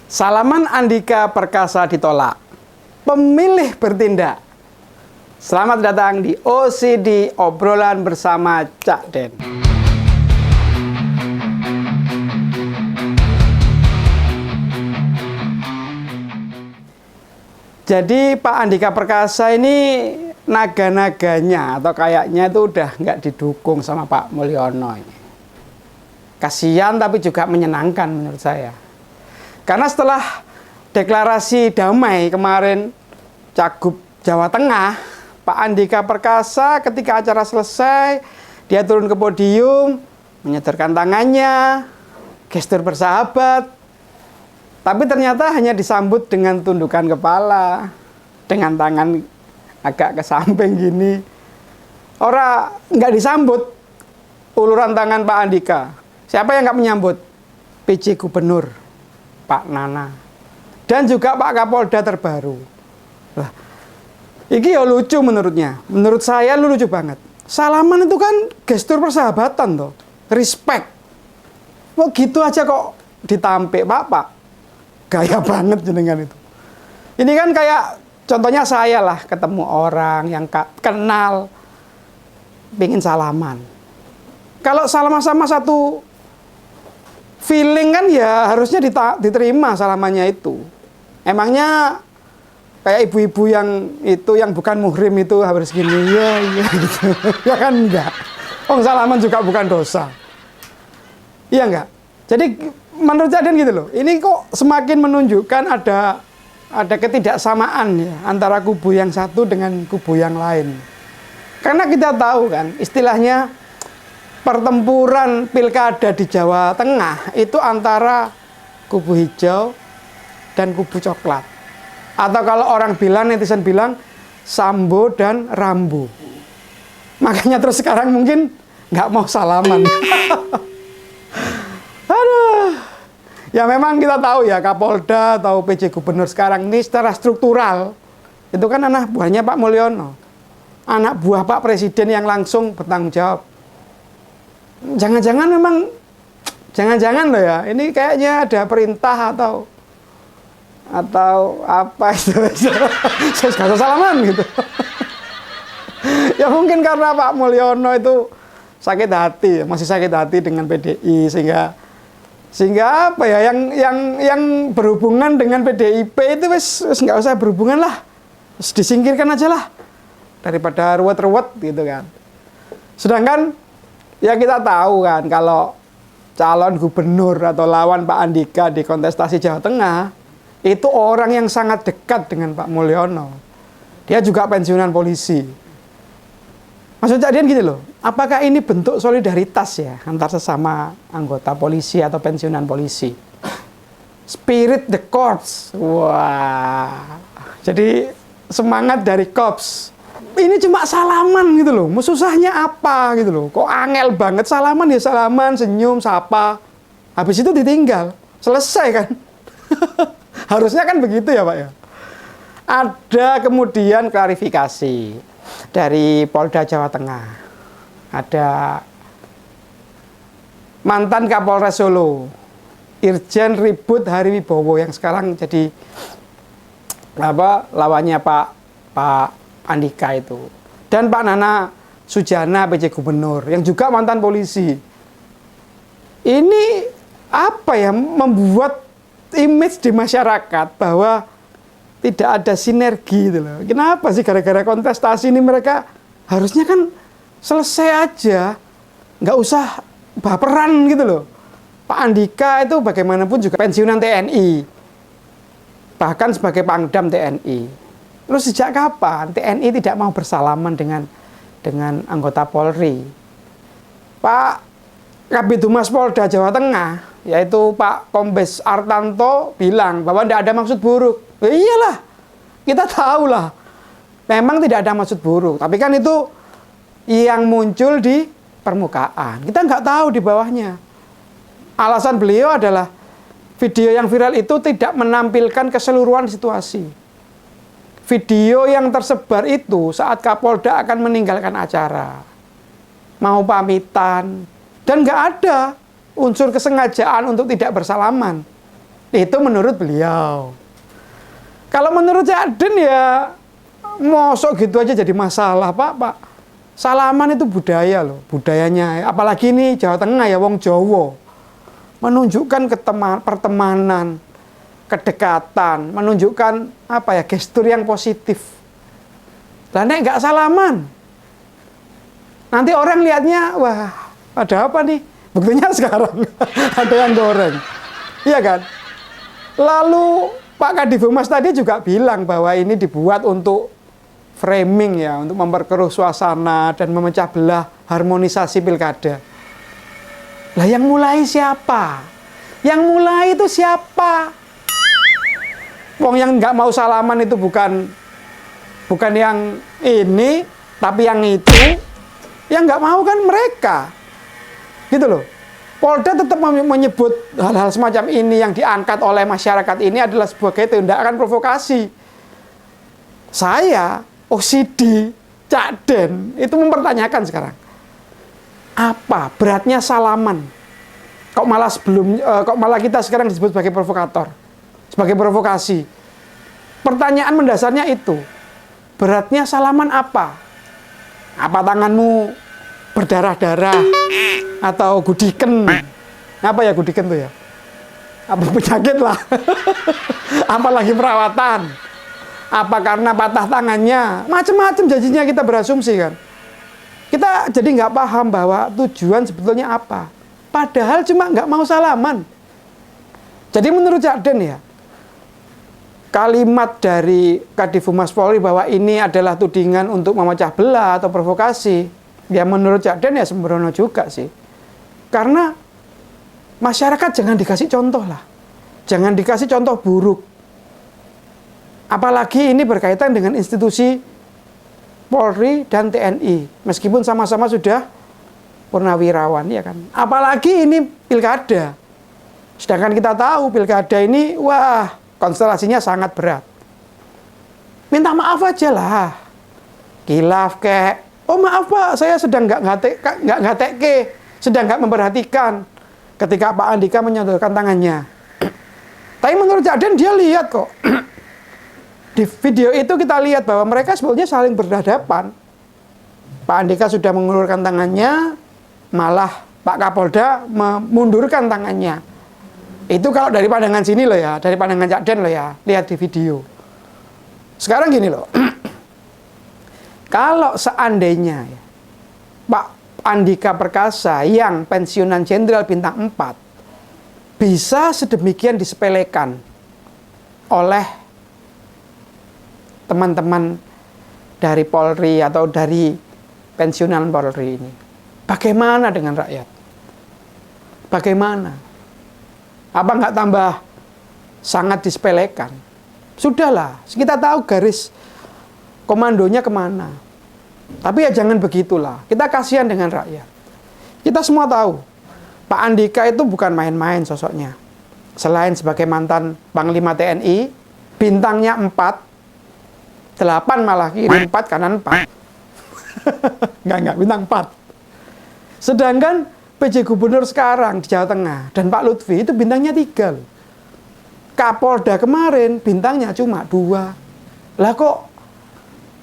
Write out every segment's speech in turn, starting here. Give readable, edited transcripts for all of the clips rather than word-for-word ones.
Salaman Andika Perkasa ditolak. Pemilih bertindak. Selamat datang di OCD Obrolan Bersama Cak Den. Jadi Pak Andika Perkasa ini naga-naganya atau kayaknya itu udah nggak didukung sama Pak Mulyono ini. Kasihan tapi juga menyenangkan menurut saya. Karena setelah deklarasi damai kemarin Cagup Jawa Tengah, Pak Andika Perkasa ketika acara selesai, dia turun ke podium, menyodorkan tangannya, gestur bersahabat. Tapi ternyata hanya disambut dengan tundukan kepala, dengan tangan agak ke samping gini. Nggak disambut uluran tangan Pak Andika. Siapa yang nggak menyambut? PJ Gubernur Pak Nana dan juga Pak Kapolda terbaru. Lah, ini ya lucu menurutnya. Menurut saya lucu banget. Salaman itu kan gestur persahabatan toh, respect. Kok gitu aja kok ditampik Pak. Gaya banget jenengan itu. Ini kan kayak contohnya saya lah ketemu orang yang kenal, pingin salaman. Kalau salaman sama satu feeling kan ya harusnya diterima salamannya itu. Emangnya kayak ibu-ibu yang bukan muhrim itu harus gini ya gitu. Ya kan enggak. Salaman juga bukan dosa. Iya enggak? Jadi menurut saya gitu loh. Ini kok semakin menunjukkan ada ketidaksamaan ya antara kubu yang satu dengan kubu yang lain. Karena kita tahu kan istilahnya pertempuran pilkada di Jawa Tengah itu antara kubu hijau dan kubu coklat. Atau kalau orang bilang, netizen bilang, Sambo dan Rambo. Makanya terus sekarang mungkin nggak mau salaman. Aduh. Ya memang kita tahu ya Kapolda atau PJ Gubernur sekarang ini secara struktural itu kan anak buahnya Pak Mulyono. Anak buah Pak Presiden yang langsung bertanggung jawab. Jangan-jangan loh ya, ini kayaknya ada perintah atau apa itu, saya nggak usah salaman gitu. Ya mungkin karena Pak Mulyono itu sakit hati, masih sakit hati dengan PDI sehingga apa ya, yang berhubungan dengan PDIP itu wes nggak usah berhubungan lah, disingkirkan aja lah daripada ruwet-ruwet gitu kan. Sedangkan ya kita tahu kan kalau calon gubernur atau lawan Pak Andika di kontestasi Jawa Tengah itu orang yang sangat dekat dengan Pak Mulyono. Dia juga pensiunan polisi. Maksud Cak Dian gini loh, apakah ini bentuk solidaritas ya antar sesama anggota polisi atau pensiunan polisi? Spirit the corps. Wah. Jadi semangat dari korps. Ini cuma salaman gitu loh, susahnya apa gitu loh, kok angel banget, salaman ya salaman, senyum, sapa, habis itu ditinggal, selesai kan. Harusnya kan begitu ya Pak ya. Ada kemudian klarifikasi dari Polda Jawa Tengah, ada mantan Kapolres Solo, Irjen Ribut Hariwibowo yang sekarang jadi lawannya Pak Andika itu, dan Pak Nana Sujana PJ Gubernur yang juga mantan polisi. Ini apa ya, membuat image di masyarakat bahwa tidak ada sinergi gitu loh. Kenapa sih gara-gara kontestasi ini mereka harusnya kan selesai aja, nggak usah baperan gitu loh. Pak Andika itu bagaimanapun juga pensiunan TNI, bahkan sebagai Pangdam TNI. Lalu sejak kapan TNI tidak mau bersalaman dengan anggota Polri? Pak Kabid Humas Polda Jawa Tengah, yaitu Pak Kombes Artanto bilang bahwa tidak ada maksud buruk. Iyalah, kita tahu lah, memang tidak ada maksud buruk. Tapi kan itu yang muncul di permukaan. Kita nggak tahu di bawahnya. Alasan beliau adalah video yang viral itu tidak menampilkan keseluruhan situasi. Video yang tersebar itu saat Kapolda akan meninggalkan acara, mau pamitan, dan nggak ada unsur kesengajaan untuk tidak bersalaman. Itu menurut beliau. Kalau menurut Cak Den ya, mosok gitu aja jadi masalah, Pak. Salaman itu budaya loh, budayanya. Apalagi ini Jawa Tengah ya, wong Jawa. Menunjukkan pertemanan, kedekatan, menunjukkan apa ya, gestur yang positif. Lah nek nggak salaman, nanti orang lihatnya, wah, ada apa nih? Buktinya sekarang ada yang goreng. Iya kan? Lalu Pak Kadif Humas tadi juga bilang bahwa ini dibuat untuk framing ya, untuk memperkeruh suasana dan memecah belah harmonisasi pilkada. Lah yang mulai siapa? Yang mulai itu siapa? Wong yang nggak mau salaman itu bukan yang ini, tapi yang itu. Yang nggak mau kan mereka. Gitu loh. Polda tetap menyebut hal-hal semacam ini yang diangkat oleh masyarakat ini adalah sebuah tindakan provokasi. Saya, OCD, Cak Den, itu mempertanyakan sekarang. Apa beratnya salaman? Kok malah kita sekarang disebut sebagai provokator, sebagai provokasi? Pertanyaan mendasarnya itu, beratnya salaman apa? Apa tanganmu berdarah-darah atau gudiken? Apa ya gudiken tuh ya? Apa penyakit lah? Apalagi perawatan? Apa karena patah tangannya? Macam-macam janjinya kita berasumsi kan. Kita jadi nggak paham bahwa tujuan sebetulnya apa. Padahal cuma nggak mau salaman. Jadi menurut Cak Den ya, kalimat dari Kadif Humas Polri bahwa ini adalah tudingan untuk memecah belah atau provokasi, ya menurut Cak Den ya sembrono juga sih. Karena masyarakat jangan dikasih contoh lah. Jangan dikasih contoh buruk. Apalagi ini berkaitan dengan institusi Polri dan TNI. Meskipun sama-sama sudah purnawirawan, ya kan. Apalagi ini pilkada. Sedangkan kita tahu pilkada ini, wah, konstelasinya sangat berat. Minta maaf aja lah. Kilaf kek. Oh maaf Pak, saya sedang nggak sedang nggak memperhatikan ketika Pak Andika menyodorkan tangannya. Tapi menurut Cak Den dia lihat kok. Di video itu kita lihat bahwa mereka sebetulnya saling berhadapan. Pak Andika sudah mengulurkan tangannya, malah Pak Kapolda memundurkan tangannya. Itu kalau dari pandangan sini loh ya, dari pandangan Cak Den loh ya, lihat di video. Sekarang gini loh, kalau seandainya ya, Pak Andika Perkasa yang pensiunan jenderal bintang 4 bisa sedemikian disepelekan oleh teman-teman dari Polri atau dari pensiunan Polri ini, bagaimana dengan rakyat? Bagaimana? Apa nggak tambah sangat disepelekan? Sudahlah, kita tahu garis komandonya kemana. Tapi ya jangan begitulah. Kita kasihan dengan rakyat. Kita semua tahu, Pak Andika itu bukan main-main sosoknya. Selain sebagai mantan Panglima TNI, bintangnya 4, 8 malah kiri 4 kanan 4. Enggak, bintang 4. Sedangkan PJ Gubernur sekarang di Jawa Tengah dan Pak Lutfi itu bintangnya 3. Kapolda kemarin bintangnya cuma 2. Lah kok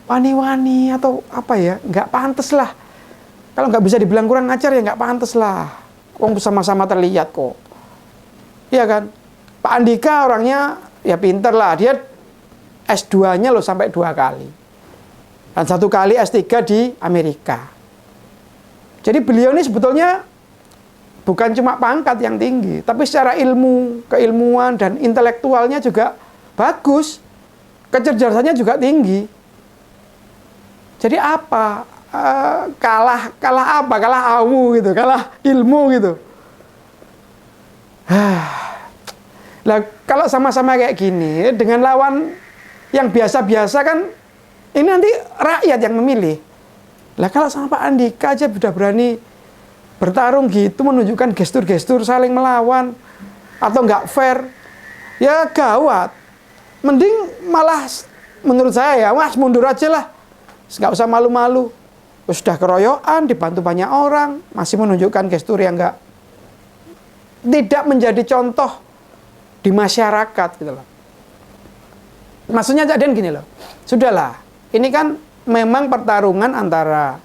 wani-wani atau apa ya, nggak pantas lah. Kalau nggak bisa dibilang kurang ajar ya nggak pantas lah. Wong sama-sama terlihat kok. Iya kan? Pak Andika orangnya ya pinter lah. Dia S2-nya loh sampai 2 kali. Dan 1 kali S3 di Amerika. Jadi beliau ini sebetulnya bukan cuma pangkat yang tinggi, tapi secara ilmu, keilmuan, dan intelektualnya juga bagus. Kecerdasannya juga tinggi. Jadi apa? Kalah apa? Kalah awu gitu, kalah ilmu gitu. Lah kalau sama-sama kayak gini, dengan lawan yang biasa-biasa kan, ini nanti rakyat yang memilih. Lah kalau sama Pak Andika aja sudah berani bertarung gitu, menunjukkan gestur-gestur saling melawan atau nggak fair, ya gawat. Mending malah menurut saya ya, mas mundur aja lah, nggak usah malu-malu. Sudah keroyokan, dibantu banyak orang, masih menunjukkan gestur yang tidak menjadi contoh di masyarakat gitu loh. Maksudnya Cak Den gini loh, sudahlah, ini kan memang pertarungan antara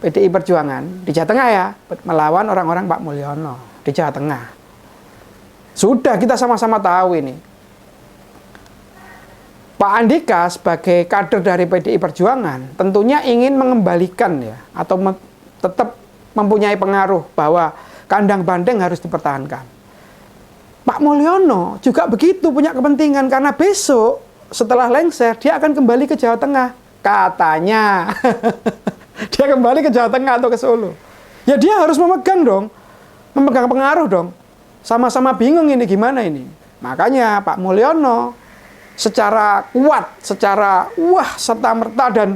PDI Perjuangan di Jawa Tengah ya, melawan orang-orang Pak Mulyono di Jawa Tengah. Sudah kita sama-sama tahu ini. Pak Andika sebagai kader dari PDI Perjuangan tentunya ingin mengembalikan ya, atau tetap mempunyai pengaruh bahwa kandang banteng harus dipertahankan. Pak Mulyono juga begitu punya kepentingan karena besok setelah lengser dia akan kembali ke Jawa Tengah katanya. Dia kembali ke Jawa Tengah atau ke Solo. Ya dia harus memegang dong, memegang pengaruh dong. Sama-sama bingung ini gimana ini. Makanya Pak Mulyono secara kuat, secara serta-merta dan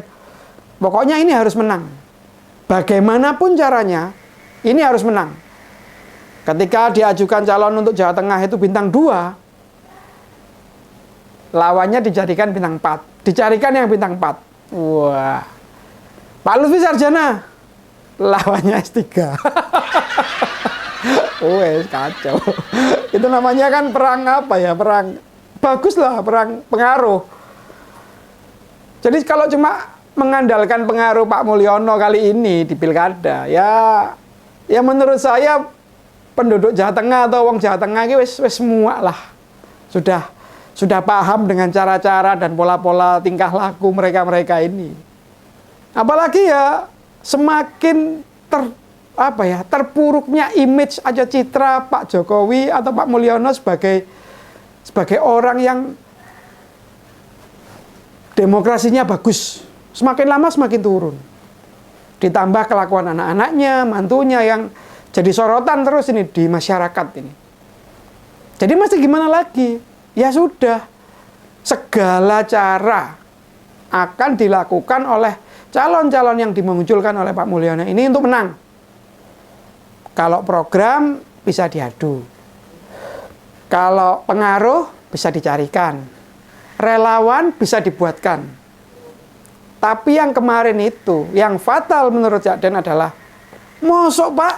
pokoknya ini harus menang. Bagaimanapun caranya, ini harus menang. Ketika diajukan calon untuk Jawa Tengah itu bintang 2, lawannya dijadikan bintang 4. Dicarikan yang bintang 4. Wah. Pak Lutfi Sarjana, lawannya S3. Wes kacau. Itu namanya kan perang apa ya? Perang bagus lah, perang pengaruh. Jadi kalau cuma mengandalkan pengaruh Pak Mulyono kali ini di pilkada, ya menurut saya penduduk Jawa Tengah atau wong Jawa Tengah ini wes semua lah sudah paham dengan cara-cara dan pola-pola tingkah laku mereka ini. Apalagi ya semakin terpuruknya image aja citra Pak Jokowi atau Pak Mulyono sebagai orang yang demokrasinya bagus. Semakin lama semakin turun. Ditambah kelakuan anak-anaknya, mantunya yang jadi sorotan terus ini di masyarakat ini. Jadi masih gimana lagi? Ya sudah, segala cara akan dilakukan oleh calon-calon yang dimunculkan oleh Pak Mulyono ini untuk menang. Kalau program bisa diadu. Kalau pengaruh bisa dicarikan. Relawan bisa dibuatkan. Tapi yang kemarin itu, yang fatal menurut Cak Den adalah mosok Pak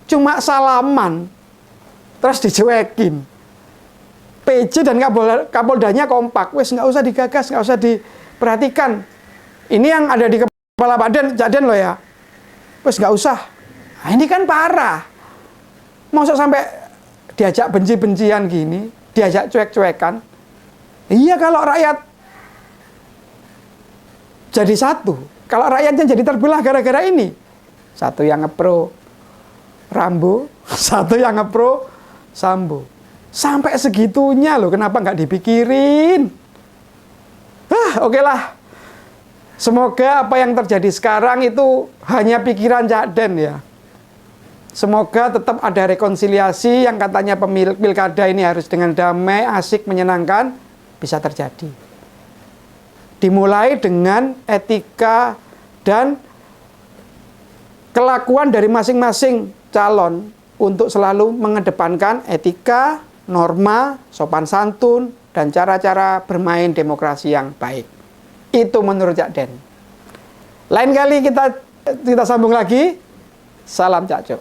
cuma salaman terus dicuekin. PJ dan Kapoldanya kompak, wes nggak usah digagas, nggak usah diperhatikan. Ini yang ada di kepala Pak Den, Cak Den loh ya. Wes nggak usah. Nah, ini kan parah. Mosok sampai diajak benci-bencian gini, diajak cuek-cuekan. Iya kalau rakyat jadi satu, kalau rakyatnya jadi terbelah gara-gara ini. Satu yang ngepro Rambo, satu yang ngepro Sambo. Sampai segitunya loh, kenapa nggak dipikirin? Oke lah. Semoga apa yang terjadi sekarang itu hanya pikiran Cak Den ya. Semoga tetap ada rekonsiliasi yang katanya pilkada ini harus dengan damai, asik, menyenangkan, bisa terjadi. Dimulai dengan etika dan kelakuan dari masing-masing calon untuk selalu mengedepankan etika, norma, sopan santun, dan cara-cara bermain demokrasi yang baik. Itu menurut Cak Den. Lain kali kita sambung lagi. Salam Cak Jo.